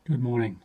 Good morning.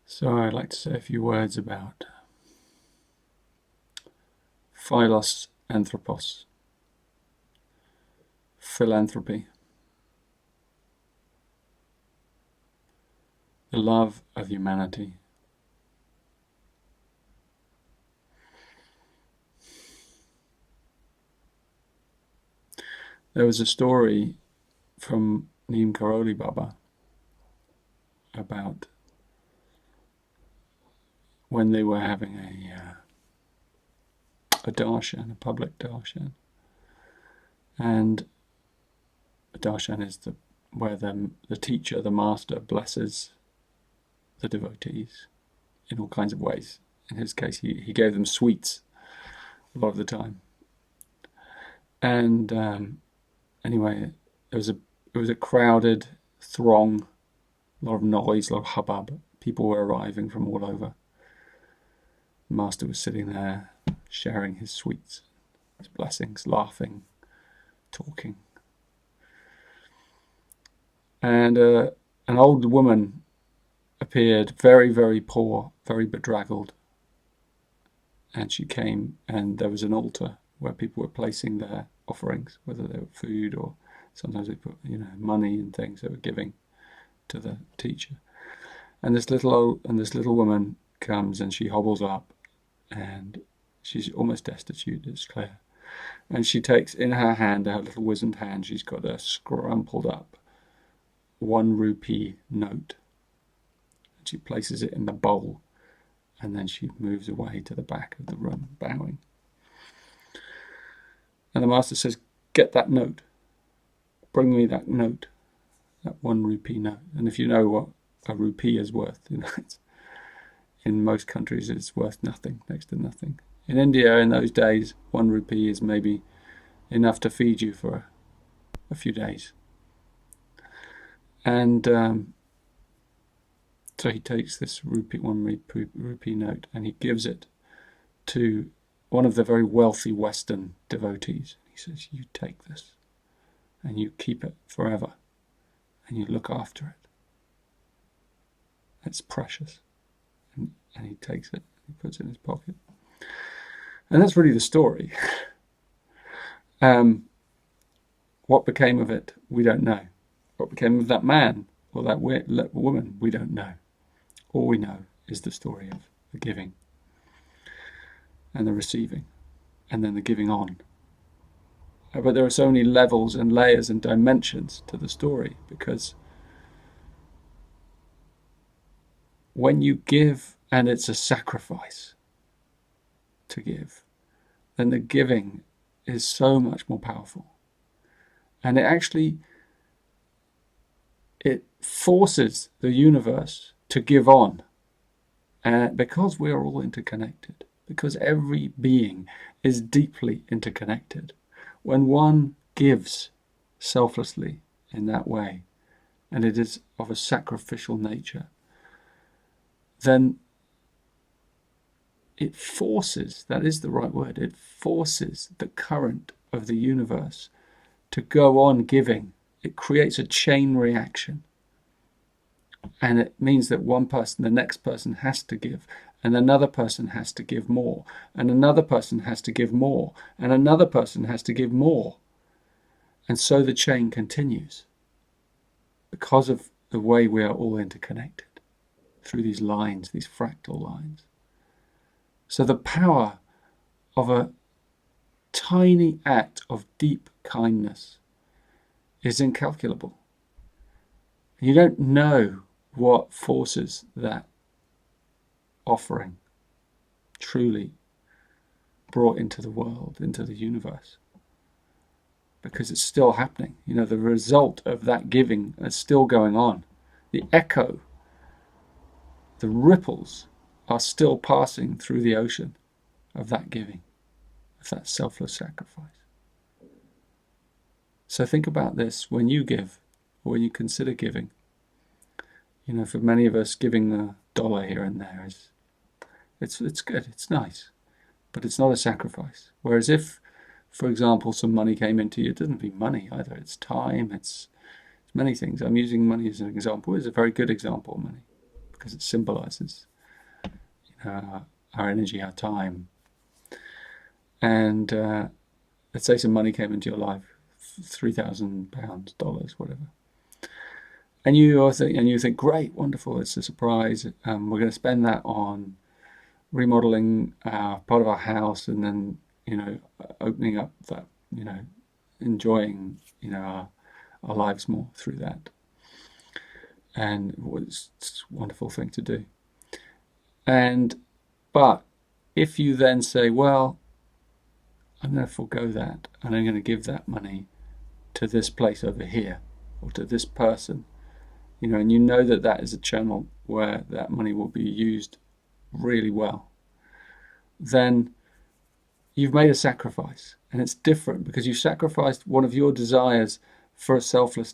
So I'd like to say a few words about philos anthropos, philanthropy, the love of humanity. There was a story from Neem Karoli Baba about when they were having a darshan, a public darshan, and a darshan is where the teacher, the master, blesses the devotees in all kinds of ways. In his case, he gave them sweets a lot of the time. And anyway, it was a crowded throng, a lot of noise, a lot of hubbub. People were arriving from all over. The master was sitting there, sharing his sweets, his blessings, laughing, talking. And an old woman appeared, very, very poor, very bedraggled. And she came, and there was an altar where people were placing their offerings, whether they were food or sometimes they put, money and things they were giving to the teacher. And this little woman comes and she hobbles up, and she's almost destitute, it's clear. And she takes in her hand, her little wizened hand, she's got a scrumpled up 1 rupee note. And she places it in the bowl, and then she moves away to the back of the room, bowing. And the master says, "Get that note. Bring me that note, that 1 rupee note." And if you know what a rupee is worth, in most countries it's worth nothing, next to nothing. In India, in those days, 1 rupee is maybe enough to feed you for a few days. And so he takes this 1 rupee note and he gives it to one of the very wealthy Western devotees. He says, "You take this and you keep it forever and you look after it. It's precious." And he takes it, he puts it in his pocket. And that's really the story. What became of it, we don't know. What became of that man or that woman, we don't know. All we know is the story of the giving and the receiving and then the giving on. But there are so many levels and layers and dimensions to the story, because when you give and it's a sacrifice to give, then the giving is so much more powerful. And it forces the universe to give on, because we are all interconnected, because every being is deeply interconnected. When one gives selflessly in that way, and it is of a sacrificial nature, then it forces, that is the right word, it forces the current of the universe to go on giving. It creates a chain reaction. And it means that one person, the next person has to give, and another person has to give more, and another person has to give more, and another person has to give more. And so the chain continues because of the way we are all interconnected through these lines, these fractal lines. So the power of a tiny act of deep kindness is incalculable. You don't know what forces that offering truly brought into the world, into the universe. because it's still happening. The result of that giving is still going on. The echo, the ripples are still passing through the ocean of that giving, of that selfless sacrifice. So think about this when you give, or when you consider giving. For many of us, giving a dollar here and there it's good, it's nice, but it's not a sacrifice. Whereas if, for example, some money came into you, it doesn't be money either, it's time, it's many things. I'm using money as an example. It's a very good example of money because it symbolizes our energy, our time. And let's say some money came into your life, £3,000, dollars, whatever. And you think, great, wonderful, it's a surprise. We're going to spend that on remodeling part of our house, and then opening up that, enjoying our lives more through that. And it's a wonderful thing to do. But if you then say, well, I'm going to forego that, and I'm going to give that money to this place over here, or to this person, and that is a channel where that money will be used really well, then you've made a sacrifice. And it's different because you sacrificed one of your desires for a selfless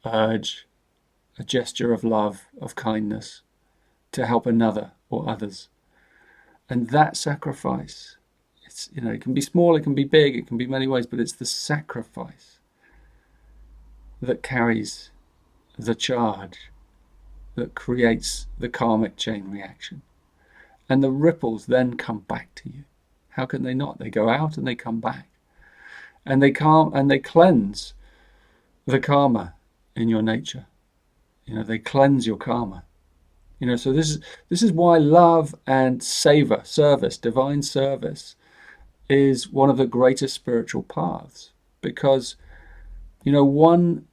urge, a gesture of love, of kindness, to help another or others. And that sacrifice, it can be small, it can be big, it can be many ways, but it's the sacrifice that carries the charge, that creates the karmic chain reaction. And the ripples then come back to you. How can they not? They go out and they come back. And they cleanse the karma in your nature. They cleanse your karma. So this is why love and service, divine service, is one of the greatest spiritual paths. Because, one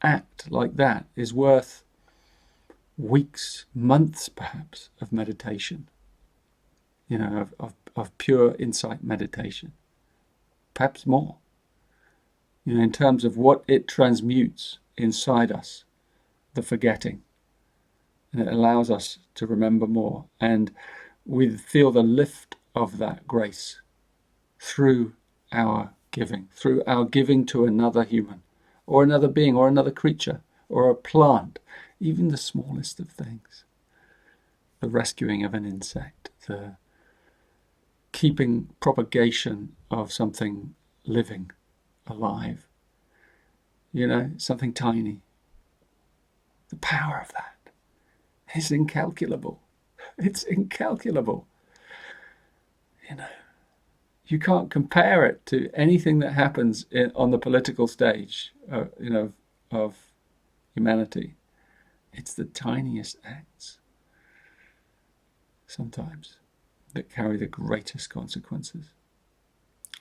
act like that is worth weeks, months perhaps, of meditation, of pure insight meditation, perhaps more, in terms of what it transmutes inside us, the forgetting, and it allows us to remember more, and we feel the lift of that grace through our giving to another human, or another being, or another creature, or a plant, even the smallest of things. The rescuing of an insect, the keeping propagation of something living, alive, something tiny. The power of that is incalculable. It's incalculable. You can't compare it to anything that happens on the political stage, of humanity. It's the tiniest acts, sometimes, that carry the greatest consequences,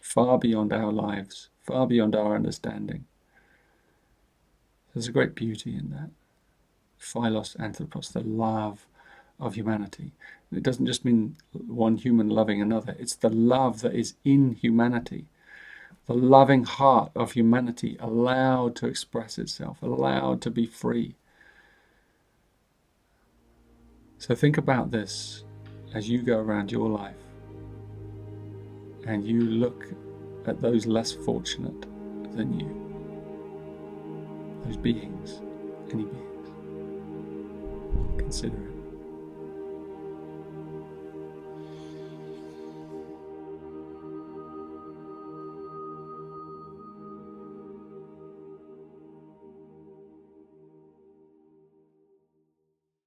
far beyond our lives, far beyond our understanding. There's a great beauty in that. Philos, anthropos, the love of humanity. It doesn't just mean one human loving another. It's the love that is in humanity. The loving heart of humanity allowed to express itself, allowed to be free. So think about this as you go around your life and you look at those less fortunate than you, those beings, any beings. Consider it.